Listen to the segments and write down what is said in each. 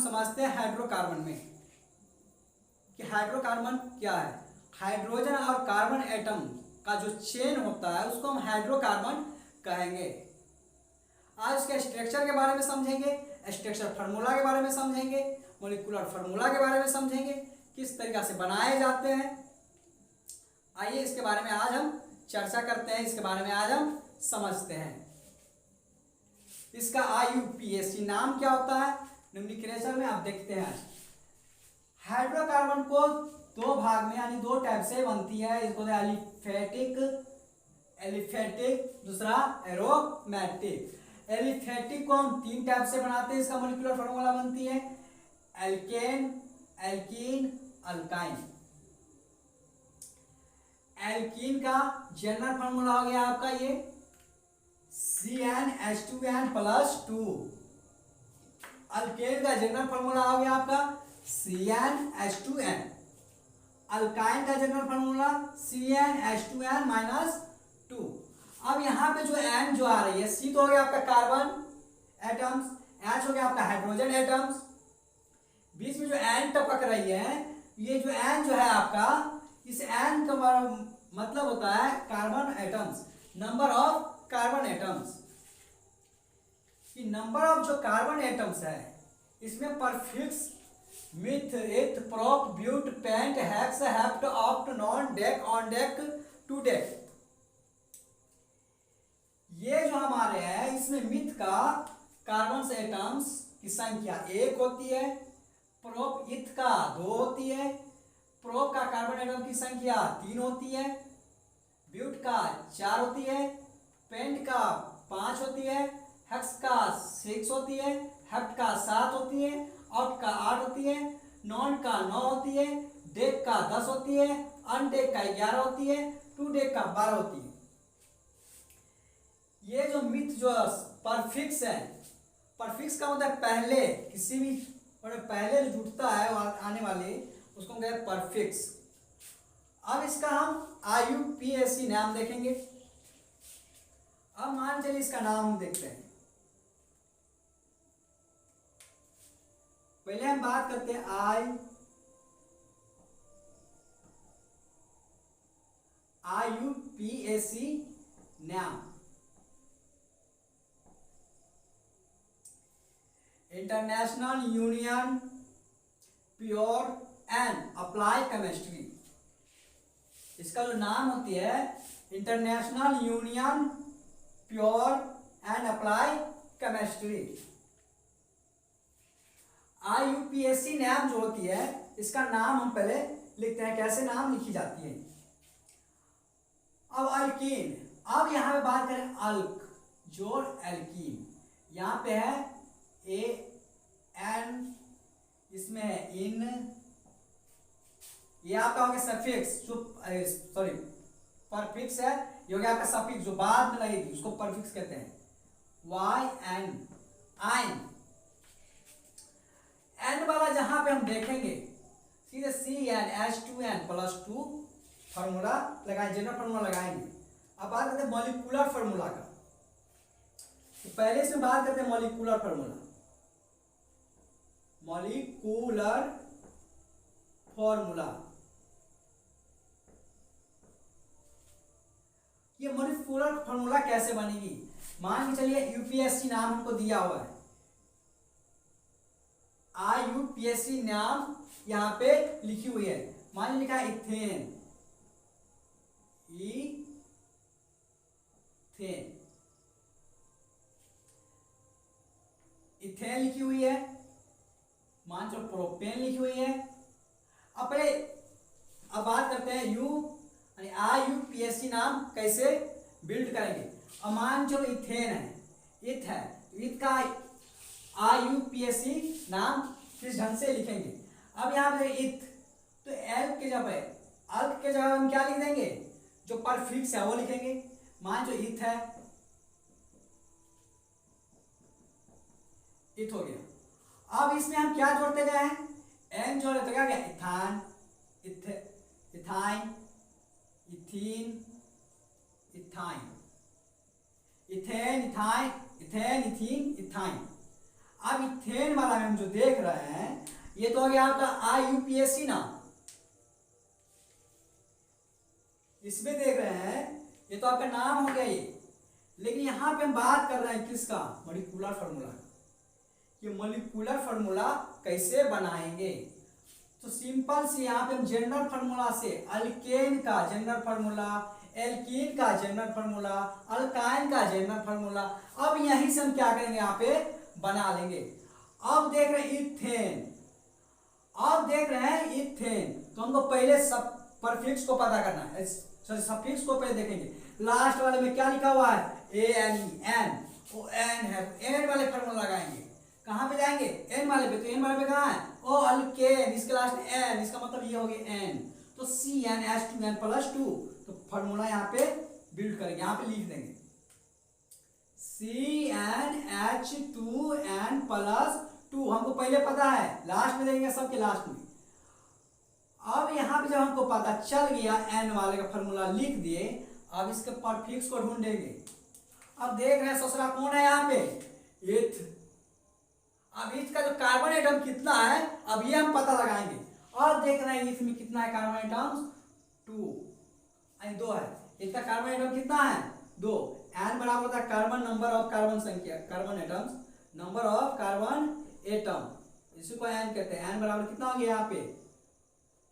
हम समझते हैं हाइड्रोकार्बन में कि हाइड्रोकार्बन क्या है। हाइड्रोजन और कार्बन एटम का जो चेन होता है उसको हम हाइड्रोकार्बन कहेंगे। आज इसके स्ट्रक्चर के बारे में समझेंगे, स्ट्रक्चर फार्मूला के बारे में समझेंगे, मॉलिक्यूलर फार्मूला के बारे में समझेंगे, किस तरीका से बनाए जाते हैं। आइए इसके बारे में आज हम चर्चा करते हैं, इसके बारे में आज हम समझते हैं। इसका IUPAC नाम क्या होता है नोमेनक्लेचर में आप देखते हैं। हाइड्रोकार्बन को दो भाग में यानी दो टाइप से बनती है। इसको एलिफेटिक दूसरा एरोमेटिक। एलिफेटिक को हम तीन टाइप से बनाते हैं। इसका मॉलिक्यूलर फार्मूला बनती है एल्केन, एल्कीन, अल्काइन। एल्कीन का जनरल फार्मूला हो गया आपका ये CnH2n+2। अल्केन का जनरल फार्मूला हो गया आपका CnH2n। अल्काइन का जनरल फार्मूला CnH2n-2। अब यहाँ पे जो N जो आ रही है, C तो हो गया आपका कार्बन एटम्स, H हो गया आपका हाइड्रोजन एटम्स, बीच में जो N टपक रही है, ये जो N जो है आपका, इस N का मतलब होता है carbon atoms, number of carbon atoms. कि नंबर ऑफ जो कार्बन एटम्स है इसमें prefix meth, eth, prop, but, pent, hex, hept, oct, non, dec, undec, dodec. ये जो हमारे हैं इसमें मिथ का कार्बन एटम्स की संख्या 1 होती है, प्रोप इथ का 2 होती है, प्रोप का कार्बन एटम की संख्या 3 होती है, ब्यूट का 4 होती है, पेंट का 5 होती है, हेक्स का 6 होती है, हेप्ट का 7 होती है, ऑक्ट का 8 होती है, नॉन का 9 होती है, डेक का 10 होती है, अनडेक का 11 होती है, टू डेक का 12 होती है। ये जो मिथ जो परफिक्स है, परफिक्स का मतलब पहले, किसी भी पहले जो जुटता है आने वाले उसको कहते हैं परफिक्स। अब इसका हम IUPAC नाम देखेंगे। अब मान चलिए इसका नाम हम देखते हैं। पहले हम बात करते हैं IUPAC नाम। International union pure and apply chemistry. इसका जो नाम होती है international union pure and apply chemistry. IUPAC नाम जो होती है, इसका नाम हम पहले लिखते हैं, कैसे नाम लिखी जाती है। अब अल्कीन, अब यहां पे बात करें अल्क जोड़ एल्कीन, यहां पे है AN, इसमें है इन, ये आपका हो गया सफिक्स, जो सॉरी परफिक्स है, ये हो गया आपका सफिक्स जो बाद में लगेगी उसको परफिक्स कहते हैं। YN आइन, N वाला जहां पे हम देखेंगे सीधे CnH2n+2 फार्मूला लगाएंगे, जनरल फार्मूला लगाएंगे। अब बात करते हैं मॉलिक्यूलर फार्मूला का। तो पहले इसमें बात करते हैं मॉलिक्यूलर फार्मूला। मॉलिक्यूलर फॉर्मूला, ये मॉलिक्यूलर फार्मूला कैसे बनेगी। मान के चलिए UPSC नाम हमको दिया हुआ है, IUPAC नाम यहां पे लिखी हुई है, मान लिखा है इथेन, इथेन लिखी हुई है, मान चलो प्रोपेन लिखी हुई है। अब बात करते हैं IUPAC नाम कैसे बिल्ड करेंगे। अब मान चलो इथेन है, इथ है, इथ का IUPAC नाम किस ढंग से लिखेंगे। अब यहाँ पे इथ, तो एल के जगह अल्क के जगह हम क्या लिख देंगे, जो परफिक्स है वो लिखेंगे। मान जो इथ है, इथ हो गया। अब इसमें हम क्या जोड़ते गए हैं, एन जोड़े तो क्या गया ethane, ethyne, ethene, ethyne, ethane, ethyne, ethane, ethene, ethyne. अब इथेन वाला में हम जो देख रहे हैं ये तो हो गया आपका IUPAC ना, इसमें देख रहे हैं ये तो आपका नाम हो गया ये। लेकिन यहां पे हम बात कर रहे हैं किसका, मॉलिक्यूलर फार्मूला। ये मॉलिक्यूलर फार्मूला कैसे बनाएंगे, तो सिंपल से यहाँ पे हम जनरल फार्मूला से अल्केन का जनरल फार्मूला, एल्कीन का जनरल फार्मूला, अल्काइन का जनरल फार्मूला, अब यहीं से हम क्या करेंगे यहाँ पे बना लेंगे। अब देख रहे हैं इथेन, अब देख रहे हैं इथेन, तो हमको पहले सब परफिक्स को पता करना है, सॉरी सफिक्स को पहले देखेंगे। लास्ट वाले में क्या लिखा हुआ है, ANE, वो एन है, एन वाले फार्मूला लगाएंगे। कहाँ पे जाएंगे, एन वाले पे, तो एन वाले पे कहाँ है, ओ अल्केन, इसके लास्ट में एन, इसका मतलब ये हो गया एन, तो CnH2n+2, तो फार्मूला यहाँ पे बिल्ड करेंगे, यहाँ पे लिख देंगे CnH2n+2, हमको पहले पता है, लास्ट में देंगे सबके लास्ट में। अब यहाँ पे जब हमको पता चल गया एन वाले का फार्मूला लिख दिए, अब इसके परफिक्स को ढूंढेंगे। अब देख रहे हैं ससुरा कौन है यहाँ पे, इथ। अब इसका जो कार्बन एटम कितना है अब ये हम पता लगाएंगे। और देख रहे हैं इसमें कितना है कार्बन एटम्स, 2 है। इसका कार्बन एटम कितना है, 2। एन बराबर होता है कार्बन नंबर ऑफ कार्बन संख्या, carbon atoms number of carbon atom, इसी को एन कहते हैं। एन बराबर कितना हो गया यहाँ पे,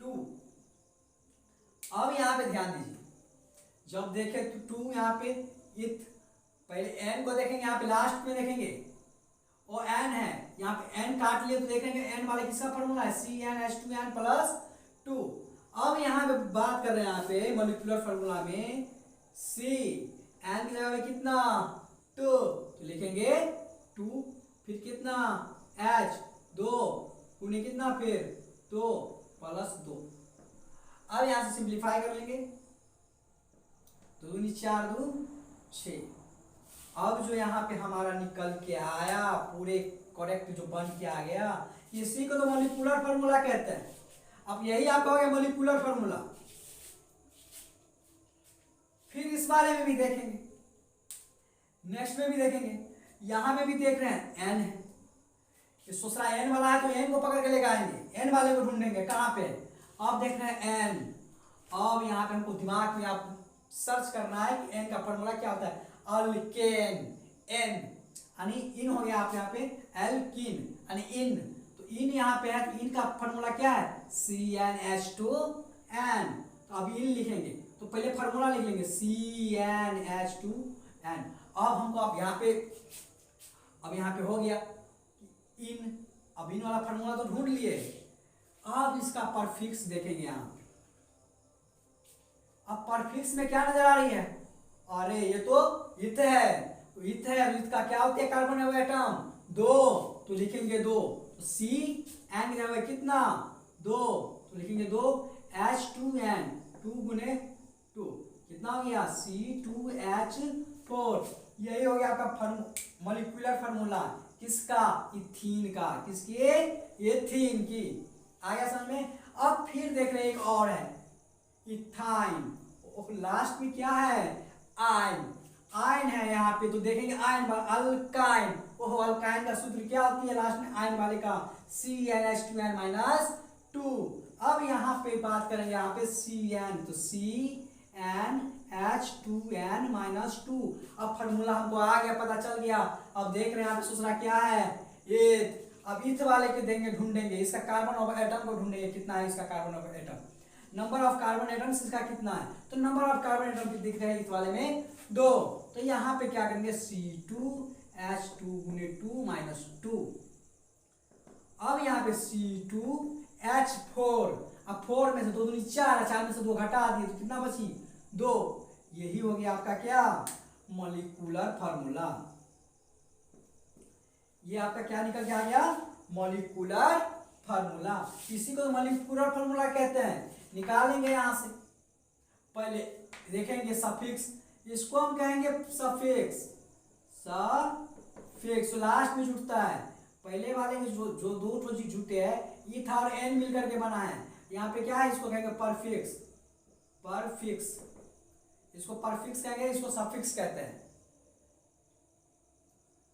2। अब यहाँ पे ध्यान दीजिए, जब देखें तो 2 यहाँ पे इथ, पहले एन को देखेंगे, यहाँ पे लास्ट में देखेंगे वो एन है, यहाँ पे एन काट लिए तो देखेंगे एन वाले किसका फॉर्मूला है, CnH2n+2। अब यहाँ पे बात कर रहे हैं यहाँ पे मॉलिक्यूलर फार्मूला में सी, एन की जगह पे कितना 2, तो लिखेंगे 2, फिर कितना H 2 पुणे कितना फिर 2 + 2। अब यहाँ से सिंप्लीफाई कर लेंगे, 2 दूनी 4 2 6। अब जो यहाँ पे हमारा निकल के आया पूरे करेक्ट जो बन के आ गया, इसी को तो मॉलिक्यूलर फार्मूला कहते हैं। अब यही आपका हो गया मॉलिक्यूलर फार्मूला। फिर इस वाले में भी देखेंगे, नेक्स्ट में भी देखेंगे, यहां में भी देख रहे हैं एन है, इस दूसरा एन वाला है तो एन को पकड़ के लेकर आएंगे, एन वाले को ढूंढेंगे कहां पे। अब देख रहे हैं एन, अब यहाँ पे हमको दिमाग में आप सर्च करना है कि एन का फॉर्मूला क्या होता है, अल्केन, एन यानी इन हो गया आप यहाँ पे एल्कीन यानी इन, तो इन यहाँ पे है तो इन का फॉर्मूला क्या है CnH2n, तो अब इन लिखेंगे तो पहले फॉर्मूला लिख लेंगे CnH2n। अब हमको अब यहाँ पे हो गया इन, अब इन वाला फॉर्मूला तो ढूंढ लिए, अब इसका परफिक्स देखेंगे यहाँ। अब परफिक्स में क्या नजर आ रही है, अरे ये तो इथ है, तो इथ है, इथ का क्या होती है कार्बन एटम 2, तो लिखेंगे 2, तो C n की जगह कितना 2, तो लिखेंगे 2 H2n, 2 गुने 2 कितना हो गया C2H4। यही हो गया आपका मॉलिक्यूलर फार्मूला किसका, इथीन का, किसकी एथीन की। आ गया समझ में। अब फिर देख रहे हैं एक और है इथाइन, लास्ट में क्या है आयन, आयन है यहाँ पे, तो देखेंगे आयन अल्काइन, ओह अल्काइन का सूत्र क्या होती है लास्ट में आयन वाले का CnH2n-2। अब यहाँ पे बात करेंगे यहाँ पे Cn, तो CnH2n-2। अब फार्मूला हमको आ गया, पता चल गया। अब देख रहे हैं यहाँ पे दूसरा क्या है एथ। अब इथ वाले के देंगे ढूंढेंगे, इसका कार्बन ऑफ एटम को ढूंढेंगे कितना है इसका carbon of atom, number of carbon atoms इसका कितना है, तो नंबर ऑफ कार्बन एटम दिख रहे हैं इस वाले में 2, तो यहाँ पे क्या करेंगे C2H2 गुने 2 - 2। अब यहाँ पे C2H4, अब 4 में से 2 दूनी 4, 4 में से 2 घटा दिए तो कितना बची 2। यही हो गया आपका क्या मॉलिक्यूलर फार्मूला। ये आपका क्या निकल के आ गया मॉलिक्यूलर फार्मूला। इसी को मॉलिक्यूलर फार्मूला कहते हैं। निकालेंगे यहां से, पहले देखेंगे सफिक्स, इसको हम कहेंगे सफिक्स, सफिक्स लास्ट में जुटता है। पहले वाले में जो 2 चीज जुटे हैं इथ और एन मिलकर के बना है, यहाँ पे क्या है इसको कहेंगे परफिक्स, परफिक्स, इसको परफिक्स कहेंगे, इसको सफिक्स कहते हैं।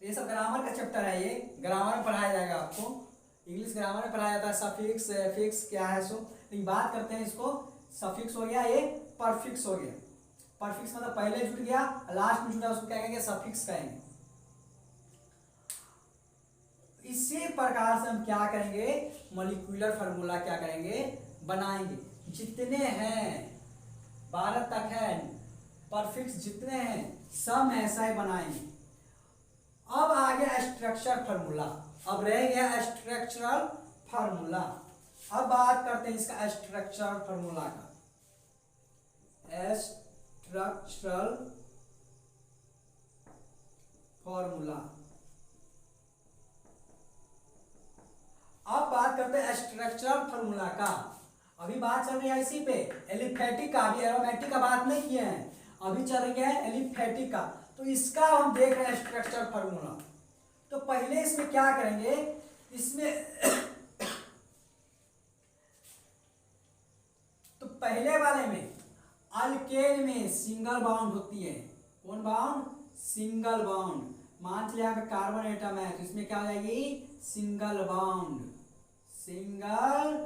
ये सब ग्रामर का चैप्टर है, ये ग्रामर में पढ़ाया जाएगा आपको, इंग्लिश ग्रामर में पढ़ाया जाता है। सफिक्स एफिक्स क्या है सो, लेकिन बात करते हैं इसको, सफिक्स हो गया, ये परफिक्स हो गया। परफिक्स मतलब पहले जुड़ गया लास्ट में जुड़ा, उसको क्या कहेंगे, सफिक्स कहेंगे। इसी प्रकार से हम क्या करेंगे, मॉलिक्यूलर फार्मूला क्या करेंगे, बनाएंगे। जितने हैं 12 तक है परफिक्स, जितने हैं सब ऐसा ही बनाएंगे। अब आ गया स्ट्रक्चर फार्मूला, अब रह गया स्ट्रक्चरल फार्मूला। अब बात करते हैं इसका स्ट्रक्चरल फार्मूला का। स्ट्रक्चरल फार्मूला, अब बात करते हैं स्ट्रक्चरल फार्मूला का। अभी बात चल रही है इसी पे, एलिफेटिक का, अभी एरोमेटिक का बात नहीं किए हैं, अभी चल गया है एलिफेटिक का। तो इसका हम देख रहे हैं स्ट्रक्चरल फार्मूला। तो पहले इसमें क्या करेंगे, इसमें तो पहले वाले में अल्केन में सिंगल बॉन्ड होती है। कौन बॉन्ड, सिंगल बॉन्ड। मान चलिए यहाँ पे कार्बन एटम है, तो इसमें क्या हो जाएगी, सिंगल बॉन्ड, सिंगल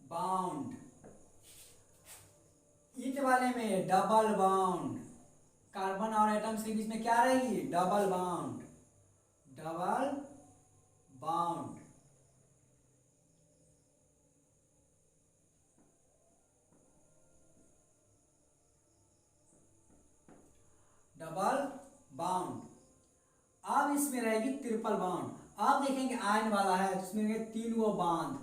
बॉन्ड। इन वाले में डबल बॉन्ड, कार्बन और एटम्स के बीच में क्या रहेगी, double bond, double bond. Double bond. अब इसमें रहेगी ट्रिपल बॉन्ड। अब देखेंगे आयन वाला है, जिसमें 3 गो बांध।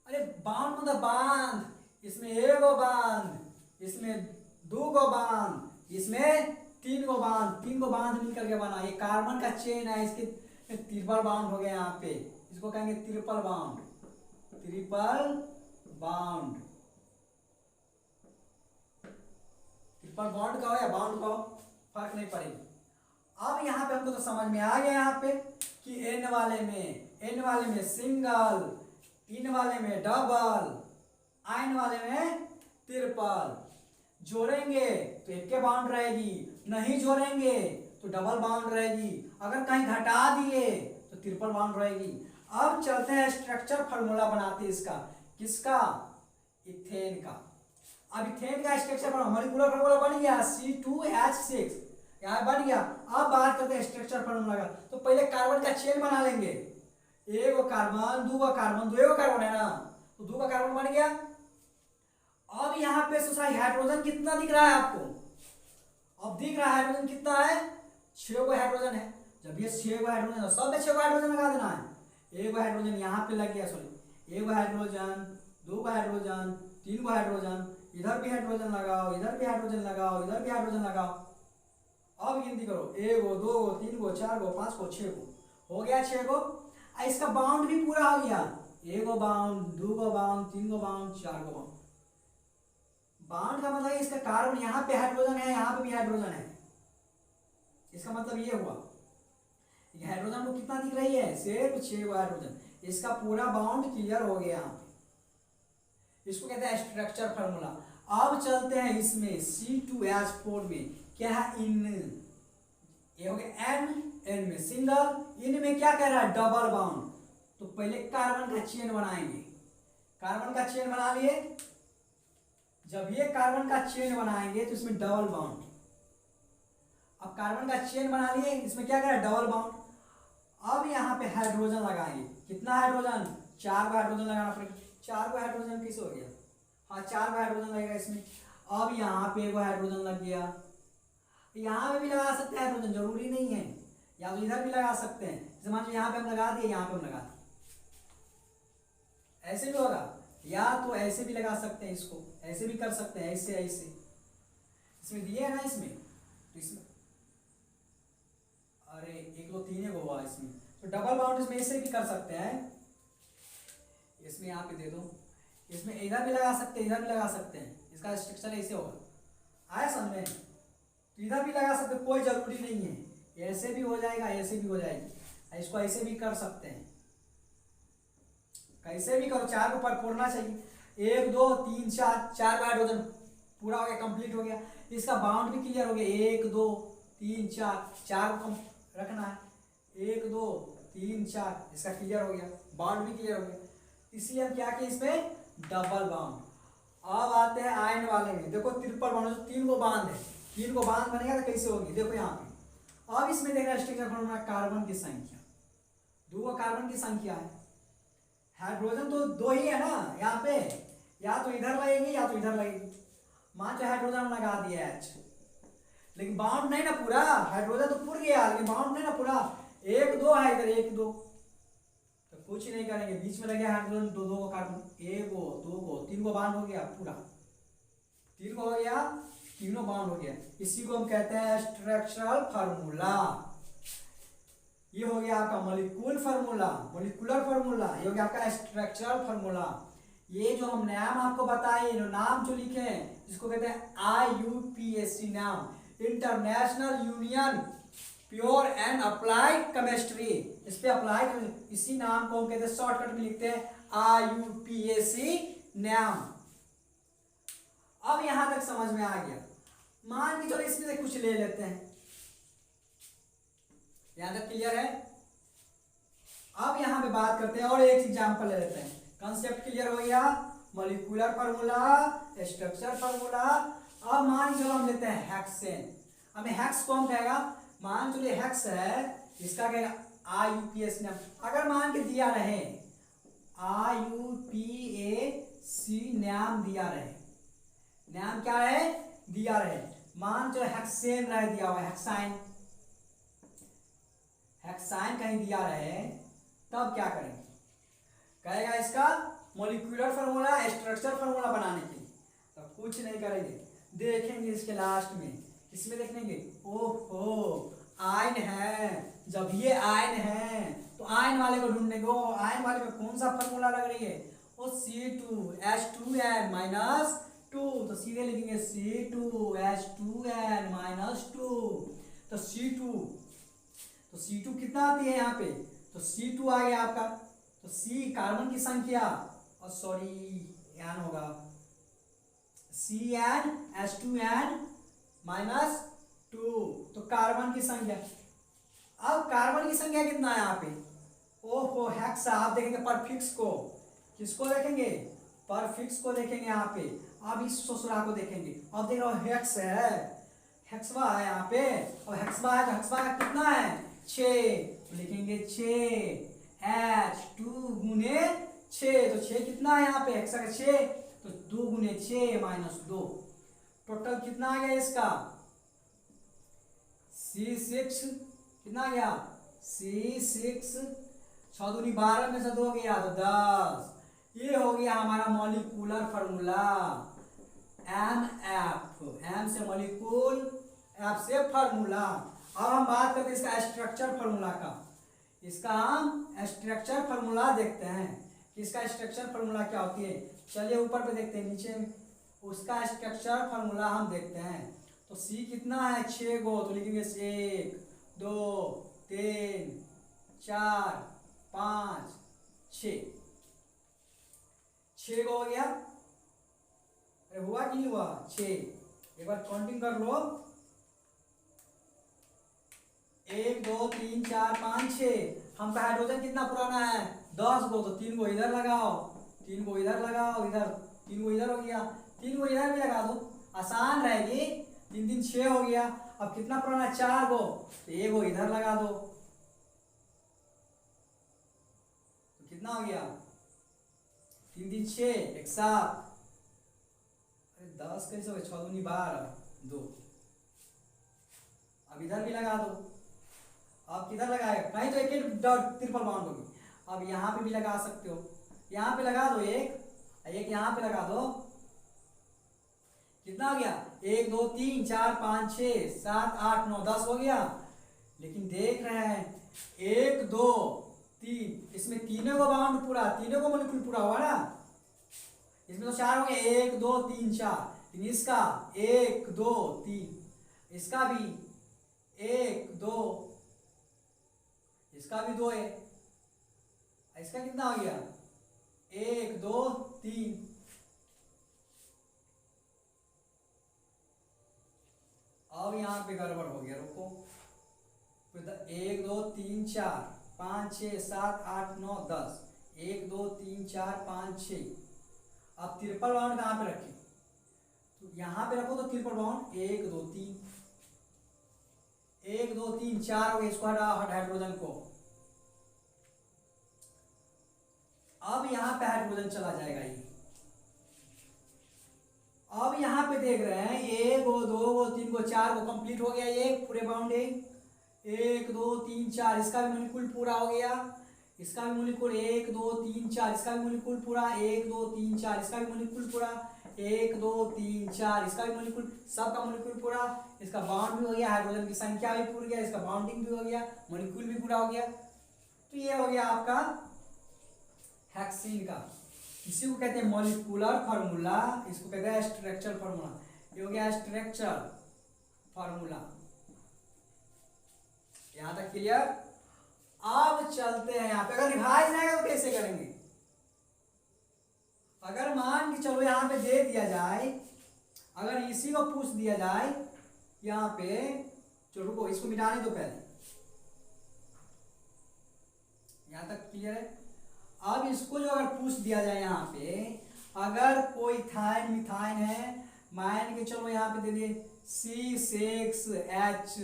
अरे बांध मतलब बांध, इसमें 1 गो बांध, इसमें 2 गो बांध, इसमें 3 गो बांध, 3 गो बांध मिलकर के बना। ये कार्बन का चेन है, इसके ट्रिपल बॉन्ड हो गया यहाँ पे, इसको कहेंगे triple bond, triple bond. Triple bond का हो या बाउंड का हो फर्क नहीं पड़ेगा। अब यहाँ पे हमको तो समझ में आ गया यहाँ पे कि एन वाले में सिंगल, इन वाले में डबल, आयन वाले में ट्रिपल। जोड़ेंगे तो एक के बाउंड रहेगी, नहीं जोड़ेंगे तो डबल बाउंड रहेगी, अगर कहीं घटा दिए तो ट्रिपल बाउंड रहेगी। अब चलते हैं स्ट्रक्चर फार्मूला बनाते हैं इसका, किसका, इथेन का। अब इथेन का स्ट्रक्चर मॉलिक्यूलर फार्मूला बन गया C2H6, यहाँ बन गया। अब बात करते हैं स्ट्रक्चर फार्मूला का। तो पहले कार्बन का चेन बना लेंगे, 1 गो कार्बन, 2 गो कार्बन, 2 गो कार्बन है ना, तो 2 गो कार्बन बन गया। अब यहाँ पे सोसाई हाइड्रोजन कितना दिख रहा है आपको, अब दिख रहा है हाइड्रोजन कितना है, 6 गो हाइड्रोजन है। जब ये 6 गो हाइड्रोजन है, सब में 6 गो हाइड्रोजन लगा देना है। 1 गो हाइड्रोजन यहाँ पे लग गया, सॉरी 1 गो हाइड्रोजन, 2 गो हाइड्रोजन, 3 गो हाइड्रोजन, इधर भी हाइड्रोजन लगाओ, इधर भी हाइड्रोजन लगाओ, इधर भी हाइड्रोजन लगाओ। अब गिनती करो, 1 गो, 2 गो, 3 गो, 4 गो, 5 गो, 6 गो, हो गया 6 गो। इसका बाउंड भी पूरा हो गया, 1 गो बाउंड, 2 गो बाउंड, 3 गो बाउंड, 4 गो बाउंड। बाउंड का मतलब इसका कार्बन यहाँ पे हाइड्रोजन है, यहाँ पे भी हाइड्रोजन है। इसका मतलब ये हुआ हाइड्रोजन को कितना दिख रही है, सिर्फ 6 गो हाइड्रोजन। इसका पूरा बाउंड क्लियर हो गया। इसको कहते हैं स्ट्रक्चर फार्मूला। अब चलते हैं इसमें C2H4 में, क्या है, इन, ये हो गया एन में सिंगल, इन में क्या कह रहा है, डबल बाउंड। तो पहले कार्बन का चेन बनाएंगे, कार्बन का चेन बना लिए। जब ये कार्बन का चेन बनाएंगे तो इसमें डबल बाउंड। अब कार्बन का चेन बना लिए, इसमें क्या कह रहा है, डबल बाउंड। अब यहाँ पे हाइड्रोजन लगाएंगे, कितना हाइड्रोजन, 4 गो हाइड्रोजन लगाना पड़ेगा। 4 गो हाइड्रोजन किस हो गया, हाँ 4 गो हाइड्रोजन लगेगा इसमें। अब यहाँ पे 1 गो हाइड्रोजन लग गया, यहाँ पे भी लगा सकते हैं हाइड्रोजन, जरूरी नहीं है, या तो इधर भी लगा सकते हैं। जैसे मान लो यहाँ पे हम लगा दिए, यहाँ पे हम लगा दिए, ऐसे भी होगा, या तो ऐसे भी लगा सकते हैं, इसको ऐसे भी कर सकते हैं, ऐसे ऐसे। इसमें दिए है ना, इसमें तो इसमें अरे 1 2 3 एक हुआ इसमें, तो डबल बाउंड इसमें ऐसे भी कर सकते हैं। इसमें यहाँ पे दे दो, इसमें इधर भी लगा सकते हैं, इधर भी लगा सकते हैं। इसका स्ट्रक्चर ऐसे होगा, आया समझ में, तो इधर भी लगा सकते, कोई जरूरी नहीं है, ऐसे भी हो जाएगा, ऐसे भी हो जाएगी, इसको ऐसे भी कर सकते हैं, कैसे भी करो, 4 ऊपर फोड़ना चाहिए। 1 2 3 4, 4 हाइड्रोजन पूरा हो गया, कंप्लीट हो गया। इसका बाउंड भी क्लियर हो गया, 1 2 3 4, 4 रखना है, 1 2 3 4, इसका क्लियर हो गया, बॉन्ड भी क्लियर हो गया। इसलिए हम क्या किए इसमें डबल बॉन्ड। अब आते हैं आयन वाले में, देखो ट्रिपल बॉन्ड, 3 को बांध है, 3 को बांध बनेगा तो कैसे होगी, देखो यहाँ पे। अब इसमें देखना स्ट्रक्चर फॉर्मूला, कार्बन की संख्या, 2 कार्बन की संख्या है, हाइड्रोजन तो 2 ही है ना यहाँ पे, या तो इधर लगेगी या तो इधर लगेगी। मान लो हाइड्रोजन लगा दिया H, लेकिन बाउंड नहीं ना पूरा, हाइड्रोजन तो पूर गया लेकिन बाउंड नहीं ना पूरा, 1 2 है इधर, 1 2, तो कुछ नहीं करेंगे, बीच में लगे हाइड्रोजन, 2 2 कार्बन, 1 को 2 को 3 को बाउंड हो गया पूरा, 3 को हो गया, तीनों बाउंड हो गया। इसी को हम कहते हैं स्ट्रक्चरल फार्मूला। ये हो गया आपका मॉलिक्यूल फार्मूला, मॉलिक्यूलर फार्मूला, ये हो गया आपका स्ट्रक्चरल फार्मूला। ये जो हम नाम आपको बताए, जो नाम जो लिखे हैं, जिसको कहते हैं IUPAC नाम, international union pure and applied chemistry, इस पे अप्लाइड, इसी नाम को हम कहते हैं शॉर्टकट में लिखते हैं IUPAC नाम। अब यहां तक समझ में आ गया, मान के चलो इसमें से कुछ ले लेते हैं, यहां तक क्लियर है। अब यहां पे बात करते हैं और एक एग्जांपल ले लेते हैं, कंसेप्ट क्लियर हो गया, मॉलिक्यूलर फार्मूला, स्ट्रक्चर फार्मूला। अब मान चलो हम लेते हैं हेक्सेन, हमें हेक्स कौन कहेगा, मान चलो हेक्स है, इसका कहेगा IUPAC नाम। अगर मान के दिया रहे IUPAC नाम दिया रहे, नाम क्या है दिया रहे, मान चलो हेक्सेन रहे दिया हुआ, हेक्साइन, हेक्साइन कहीं दिया रहे, तब क्या करेंगे, कहेगा इसका मॉलिक्यूलर फार्मूला, स्ट्रक्चर फार्मूला बनाने के लिए, तब कुछ नहीं करेंगे, देखेंगे इसके लास्ट में, किसमें देखेंगे, ओहो आयन है, जब ये आयन है तो आयन वाले को ढूंढने को, आयन वाले में कौन सा फार्मूला लग रही है, वो C2H2n माइनस 2, तो सीधे लिखेंगे C2H2n माइनस 2, तो C2 कितना आती है यहाँ पे, तो C2 आ गया आपका, तो C कार्बन की संख्या, और सॉरी n होगा CnH2n माइनस 2, तो कार्बन की संख्या। अब कार्बन की संख्या कितना है यहाँ पे, ओहो हेक्सा, आप देखेंगे परफिक्स को, किसको देखेंगे, परफिक्स को देखेंगे यहाँ पे। अब इस ससुरा को देखेंगे, अब देख रहे हो हेक्स है, हेक्सवा है यहाँ पे, और हेक्सवा है तो हेक्सवा कितना है 6, तो लिखेंगे 6H2 गुने 6, तो 6 कितना है यहाँ पे हेक्सा का 6, तो 2 गुने 6 माइनस 2, टोटल कितना आ गया इसका C6, कितना आ गया C6, 6 दूनी 12 में से 2 गया तो 10। ये हो गया हमारा मॉलिक्यूलर फार्मूला MF, M से मॉलिक्यूल, F से फार्मूला। अब हम बात करते हैं इसका स्ट्रक्चर फार्मूला का, इसका हम स्ट्रक्चर फार्मूला देखते हैं कि इसका स्ट्रक्चर फार्मूला क्या होती है। चलिए ऊपर पे देखते हैं, नीचे उसका स्ट्रक्चर फार्मूला हम देखते हैं। तो C कितना है 6 गो, तो लिखेंगे 1 2 3 4 5 6 गो हो गया, अरे हुआ कि नहीं हुआ 6, एक बार काउंटिंग कर लो, 1 2 3 4 5 6। हमका हाइड्रोजन कितना पुराना है 10 गो, तो 3 गो इधर लगाओ, 3 गो इधर लगाओ, इधर 3 गो इधर हो गया, 3 गो इधर भी लगा दो, आसान रहेगी, 3 3 6 हो गया। अब कितना पुराना है 4 गो, तो 1 गो इधर लगा दो, तो कितना हो गया 3 3 6 1 7, अरे 10 कैसे हो गया, 6 दूनी 12 2, अब इधर भी लगा दो, अब किधर लगाएगा, कहीं तो एक ट्रिपल बाउंड होगी, अब यहाँ पे भी लगा सकते हो, यहाँ पे लगा दो एक यहाँ पे लगा दो, कितना हो गया 1 2 3 4 5 6 7 8 9 10 हो गया। लेकिन देख रहे हैं 1 2 3, इसमें तीनों को बाउंड पूरा, तीनों को मॉलिक्यूल पूरा हुआ ना, इसमें तो 4 हो गए 1 2 3 4, इसका 1 2 3, इसका भी 1 2, इसका भी 2 है, इसका कितना हो गया 1 2 3। अब यहां पे गड़बड़ हो गया, रुको 1 2 3 4 5 6 7 8 9 10, 1 2 3 4 5 6। अब ट्रिपल बॉन्ड कहाँ पे रखें? तो यहाँ पे रखो तो ट्रिपल बॉन्ड 1 2 3, 1 2 3 4 हो गए, इसको हटा हाइड्रोजन को। अब यहाँ पे हाइड्रोजन चला जाएगा ये। अब यहाँ पे देख रहे हैं 1 2 3 4 को कंप्लीट हो गया ये पूरे बाउंडिंग। 1 2 3 4 इसका भी मोलिक्यूल पूरा हो गया, इसका भी मोलिक्यूल 1 2 3 4 इसका भी मोलिक्यूल पूरा, 1 2 3 4 इसका भी मोलिक्यूल पूरा, 1 2 3 4 इसका भी मोलिक्यूल, सबका मोलिक्यूल पूरा। इसका बाउंड भी हो गया, हाइड्रोजन की संख्या भी पूरी गया, इसका बाउंडिंग भी हो गया, मोलिक्यूल भी पूरा हो गया। तो ये हो गया आपका हेक्सेन का। इसी को कहते हैं मॉलिक्यूलर फार्मूला, इसको कहते हैं स्ट्रक्चर फार्मूला। ये हो गया स्ट्रक्चर फार्मूला। यहां तक क्लियर? अब चलते हैं यहाँ पे, अगर रिवाइज रहेगा तो कैसे करेंगे? अगर मान के चलो यहाँ पे दे दिया जाए, अगर इसी को पूछ दिया जाए यहाँ पे, चलो रुको इसको मिटाने दो पहले, यहां तक क्लियर है? अब इसको जो अगर पूछ दिया जाए यहाँ पे, अगर कोई थाइन मिथाइन है, मान के चलो यहाँ पे दे दिए C6H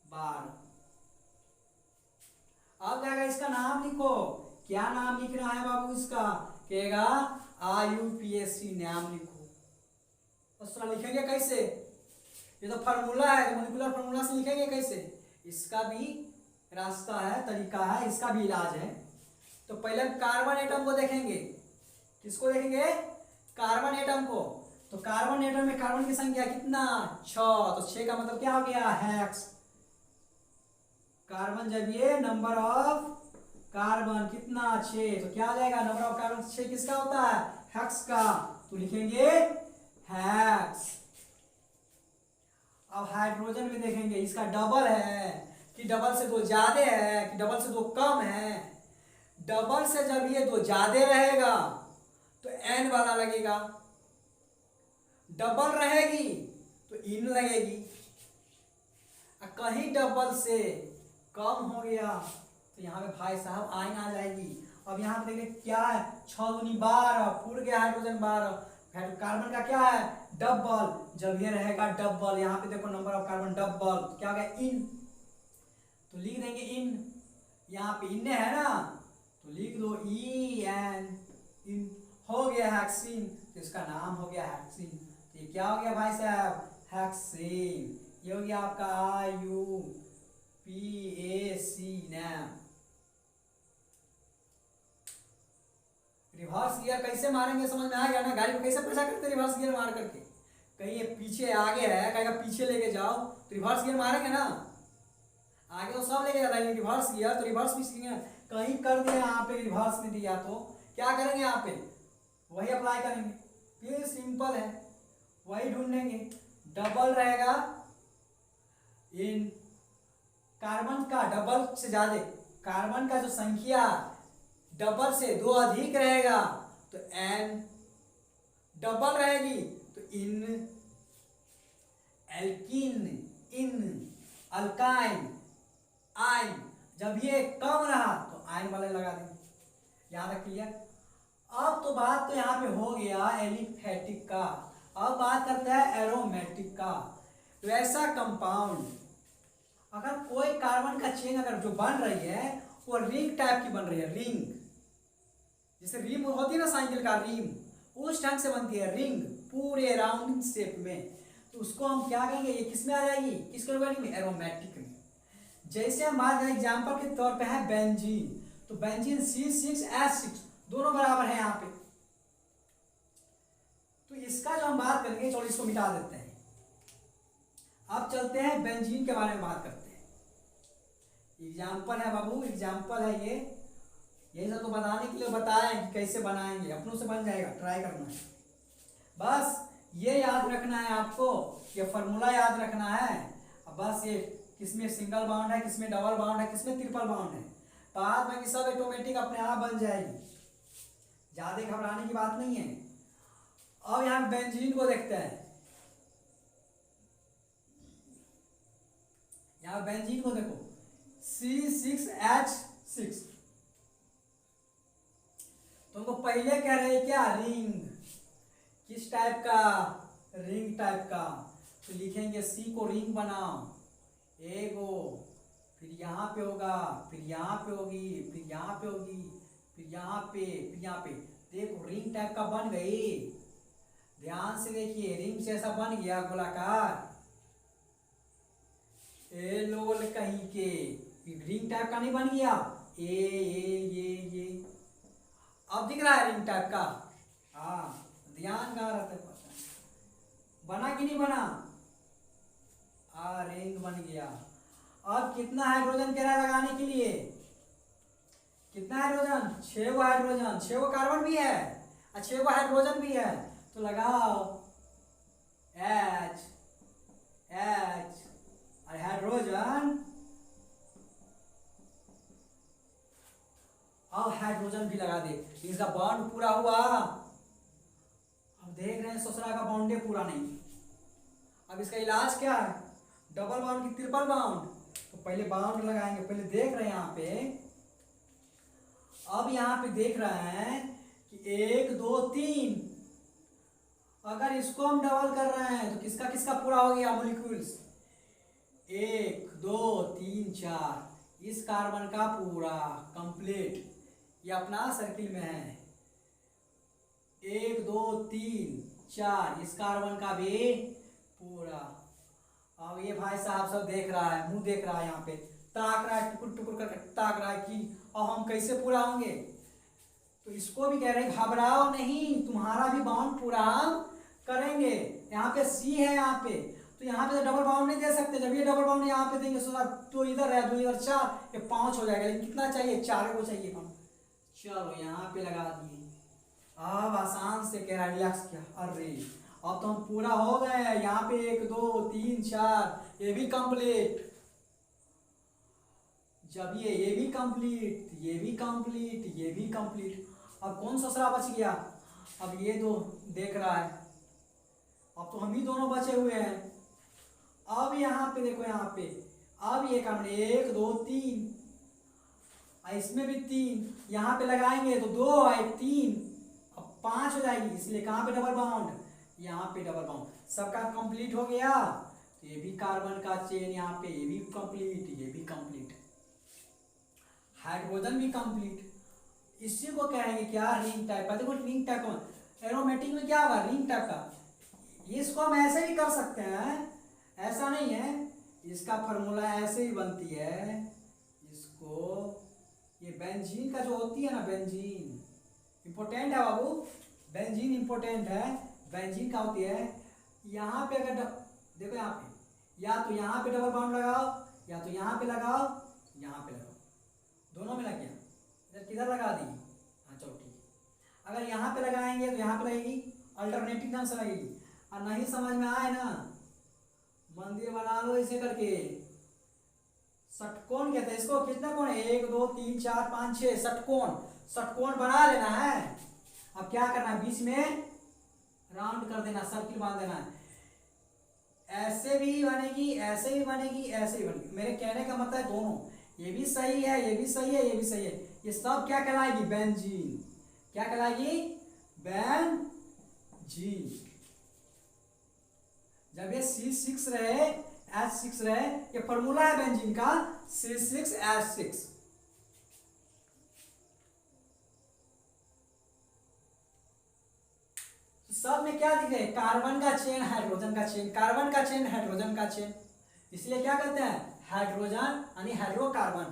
बार। अब क्या इसका नाम लिखो, क्या नाम लिखना है बाबू इसका? कहेगा IUPAC नाम लिखो। तो लिखेंगे कैसे? ये तो फार्मूला है, मॉलिक्यूलर फार्मूला से लिखेंगे कैसे? इसका भी रास्ता है, तरीका है, इसका भी इलाज है। तो पहले कार्बन एटम को देखेंगे। किसको देखेंगे? कार्बन एटम को। तो कार्बन एटम में कार्बन की संख्या कितना? 6। तो 6 का मतलब क्या हो गया? हेक्स। कार्बन जब ये नंबर ऑफ कार्बन कितना? 6, तो क्या आ जाएगा? नंबर ऑफ कार्बन 6 किसका होता है? हेक्स का। तो लिखेंगे हेक्स। अब हाइड्रोजन में देखेंगे, इसका डबल है कि डबल से 2 ज्यादा है कि डबल से 2 कम है? डबल से जब ये 2 ज्यादा रहेगा तो N वाला लगेगा, डबल रहेगी तो इन लगेगी। कहीं डबल से कम हो गया तो यहाँ पे भाई साहब आइन आ जाएगी। अब यहाँ पे देखिए क्या है? 6 दूनी 12, फूल गया हाइड्रोजन 12। कार्बन का क्या है? डबल। जब ये रहेगा डबल, यहाँ पे देखो नंबर ऑफ कार्बन डबल, तो क्या हो गया? इन। तो लिख देंगे इन, यहाँ पे इन है ना, तो लिख दो EN, इन। हो गया हेक्सेन, तो इसका नाम हो गया हेक्सेन। तो ये क्या हो गया भाई साहब? हेक्सेन। ये हो गया आपका IUPAC नाम। रिवर्स गियर कैसे मारेंगे समझ में आ गया ना? गाड़ी को कैसे पीछा करते रिवर्स गियर मार करके? कहीं ये पीछे आगे है, कहीं पीछे लेके जाओ तो रिवर्स गियर मारेंगे ना। आगे तो सब लेके जाता है, रिवर्स गियर तो रिवर्स भी सीखेंगे। कहीं कर दिया यहाँ पे रिवर्स में दिया तो क्या करेंगे? यहाँ पे वही अप्लाई करेंगे। फिर सिंपल है, वही ढूंढेंगे। डबल रहेगा इन कार्बन का, डबल से ज्यादा कार्बन का जो संख्या डबल से 2 अधिक रहेगा तो N, डबल रहेगी तो इन, एल्कीन, इन, अल्काइन, आइन। जब ये कम रहा तो आइन वाले लगा देंगे। यहां तक क्लियर? अब तो बात तो यहाँ पे हो गया एलिफेटिक का। अब बात करते हैं एरोमेटिक का। तो ऐसा कंपाउंड, अगर कोई कार्बन का चेन अगर जो बन रही है वो रिंग टाइप की बन रही है, रिंग, जैसे रिंग होती है ना साइकिल का रिंग, उस ढंग से बनती है रिंग, पूरे राउंड शेप में, तो उसको हम क्या कहेंगे? ये किस में आ जाएगी? किस कैटेगरी में? एरोमेटिक में। जैसे हम बात करें एग्जाम्पल के तौर पे है बेंजीन, तो बेंजीन C6H6 दोनों बराबर है यहाँ पे। तो इसका जो हम बात करेंगे, चलो इसको मिटा देते हैं। अब चलते हैं बेंजीन के बारे में बात करते हैं। एग्जाम्पल है बाबू, एग्जाम्पल है ये सब तो बनाने के लिए बताया कि कैसे बनाएंगे, अपनों से बन जाएगा, ट्राई करना है। बस ये याद रखना है आपको, ये फॉर्मूला याद रखना है। अब बस ये किसमें सिंगल बाउंड है, किसमें डबल बाउंड है, किसमें ट्रिपल बाउंड है, बाद में सब ऑटोमेटिक अपने आप बन जाएगी, ज्यादा घबराने की बात नहीं है। अब यहाँ बेंजीन को देखते हैं। यहाँ बेंजीन को देखो, C6H6। तुमको पहले कह रहे क्या, रिंग, किस टाइप का, रिंग टाइप का। तो लिखेंगे C को रिंग बनाओ, एगो, फिर यहाँ पे होगा, फिर यहाँ पे होगी, फिर यहाँ पे होगी, फिर यहाँ पे, फिर यहाँ पे। देखो रिंग टाइप का बन गई, ध्यान से देखिए, रिंग जैसा बन गया गोलाकार। ए लोल कहीं के, रिंग टाइप का नहीं बन गया, ये अब दिख रहा है रिंग टाइप का। हाँ ध्यान कहाँ रहता है, पता है बना कि नहीं बना, रिंग बन गया। अब कितना हाइड्रोजन कह रहा है लगाने के लिए, कितना हाइड्रोजन, 6 गो हाइड्रोजन, 6 गो कार्बन भी है और 6 गो हाइड्रोजन भी है। तो लगाओ H H और हाइड्रोजन, अब हाइड्रोजन भी लगा दे, इसका बॉन्ड पूरा हुआ। अब देख रहे हैं ससुरा का बॉन्डे पूरा नहीं। अब इसका इलाज क्या है, डबल बाउंड की ट्रिपल बाउंड। तो पहले बाउंड लगाएंगे, पहले देख रहे हैं यहाँ पे, अब यहाँ पे देख रहे हैं कि 1 2 3, अगर इसको हम डबल कर रहे हैं तो किसका किसका पूरा हो गया मॉलिक्यूल्स, 1 2 3 4, इस कार्बन का पूरा कंप्लीट, ये अपना सर्किल में है, 1 2 3 4, इस कार्बन का भी पूरा। अब ये भाई साहब सब देख रहा है, मुंह देख रहा है, यहाँ पे ताक रहा है, टुकुर टुकुर करके ताक रहा है कि अब हम कैसे पूरा होंगे। तो इसको भी कह रहे हैं घबराओ नहीं, तुम्हारा भी बाउंड पूरा हम करेंगे। यहाँ पे C है, यहाँ पे तो यहाँ पे तो डबल बाउंड नहीं दे सकते, जब ये डबल बाउंड यहाँ पे देंगे तो इधर है, 2 इधर 4, ये 5 हो जाएगा, लेकिन कितना चाहिए, 4 को चाहिए हम। चलो यहाँ पे लगा दिए, अब आसान से कह रहा है रिलैक्स किया, अरे अब तो हम पूरा हो गए। यहाँ पे 1 2 3 4, ये भी कंप्लीट, जब ये भी कंप्लीट, ये भी कंप्लीट, ये भी कंप्लीट। अब कौन ससुरा बच गया, अब ये दो देख रहा है, अब तो हम ही दोनों बचे हुए हैं। अब यहाँ पे देखो, यहाँ पे अब ये काम 1 2 3, इसमें भी 3, यहाँ पे लगाएंगे तो 2 और 3, अब 5 हो जाएगी, इसलिए कहाँ पे डबल बाउंड, यहाँ पे डबल बाउंड, सबका कंप्लीट हो गया। तो ये भी कार्बन का चेन, यहाँ पे ये भी कंप्लीट, ये भी कंप्लीट, हाइड्रोजन भी कंप्लीट। इसी को कहेंगे क्या, रिंग टाइप का। देखो रिंग टाइप का एरोमेटिक में क्या होगा, रिंग टाइप का। इसको हम ऐसे भी कर सकते हैं, ऐसा नहीं है, इसका फॉर्मूला ऐसे ही बनती है। इसको ये बेंजीन का जो होती है ना, बेंजीन इंपॉर्टेंट है बाबू, बेंजीन इंपॉर्टेंट है। बेंजीन का होती है, यहाँ पे अगर देखो यहाँ पे, या तो यहाँ पे डबल बाउंड लगाओ, या तो यहाँ पे लगाओ, यहाँ पे लगाओ, दोनों में लग गया। इधर किधर लगा दी, हाँ चलो ठीक है। अगर यहाँ पे लगाएंगे तो यहाँ पे लगेगी, अल्टरनेटिव ढंग से लगेगी। और नहीं समझ में आए ना, मंदिर बना लो ऐसे करके, षटकोण कहते हैं इसको। कितना कोण है, 1 2 3 4 5 6, षटकोण, षटकोण बना लेना है। अब क्या करना है, बीच में राउंड कर देना, सर्किल बांध देना है। ऐसे भी बनेगी, ऐसे भी बनेगी, ऐसे भी बनेगी। मेरे कहने का मतलब है दोनों, ये भी सही है, ये भी सही है, ये भी सही है। ये सब क्या कहलाएगी, बेंजीन। क्या कहलाएगी, बेंजीन। जब ये C6 रहे, H6 रहे, ये फॉर्मूला है बेंजीन का, C6H6। सब में क्या दिख रहे हैं, कार्बन का चेन, हाइड्रोजन का चेन, कार्बन का चेन, हाइड्रोजन का चेन, इसलिए क्या कहते हैं, हाइड्रोजन यानी हाइड्रोकार्बन।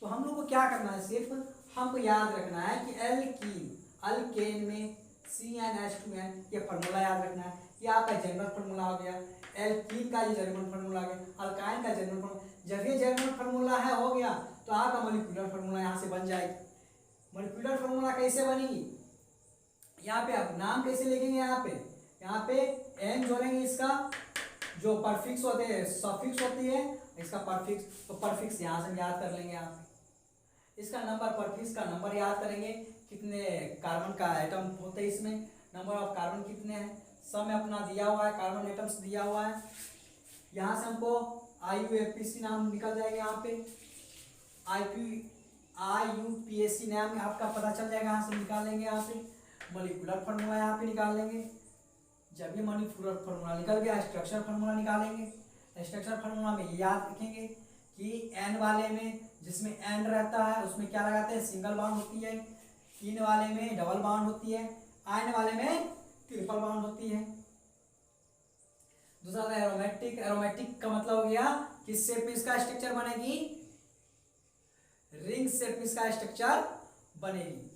तो हम लोग को क्या करना है, सिर्फ हमको याद रखना है कि एल्कीन, अल्केन में CnH2n, ये फॉर्मूला याद रखना है। ये आपका जनरल फॉर्मूला हो गया, एल्कीन का ये जनरल फॉर्मूला हो गया, अल्काइन का जनरल फॉर्मूला। जब ये जनरल फॉर्मूला है हो गया, तो आपका मॉलिक्यूलर फॉर्मूला यहाँ से बन जाएगी। मॉलिक्यूलर फॉर्मूला कैसे बनेगी, यहाँ पे आप नाम कैसे लिखेंगे, यहाँ पे n जोड़ेंगे, इसका जो परफिक्स होते हैं, सफिक्स होती है, इसका परफिक्स, तो परफिक्स यहाँ से हम याद कर लेंगे। यहाँ पे इसका नंबर, परफिक्स का नंबर याद करेंगे, कितने कार्बन का एटम होते हैं इसमें, नंबर ऑफ कार्बन कितने हैं, सब में अपना दिया हुआ है, कार्बन एटम्स दिया हुआ है। यहाँ से हमको IUPAC नाम निकल जाएगा यहाँ पे, IUPAC नाम आपका पता चल जाएगा, यहाँ से निकाल लेंगे, यहाँ पे मॉलिक्यूलर फार्मूला यहाँ पे निकाल लेंगे। जब ये मॉलिक्यूलर फार्मूला निकल गया, स्ट्रक्चर फार्मूला निकालेंगे। स्ट्रक्चर फार्मूला में ये याद रखेंगे कि N वाले में जिसमें N रहता है उसमें क्या लगाते हैं, सिंगल बॉन्ड होती है, इन वाले में डबल बॉन्ड होती है, आयन वाले में ट्रिपल बॉन्ड होती है। दूसरा था एरोमेटिक। एरोमेटिक का मतलब हो गया किस शेप में इसका स्ट्रक्चर बनेगी, रिंग शेप में इसका स्ट्रक्चर बनेगी।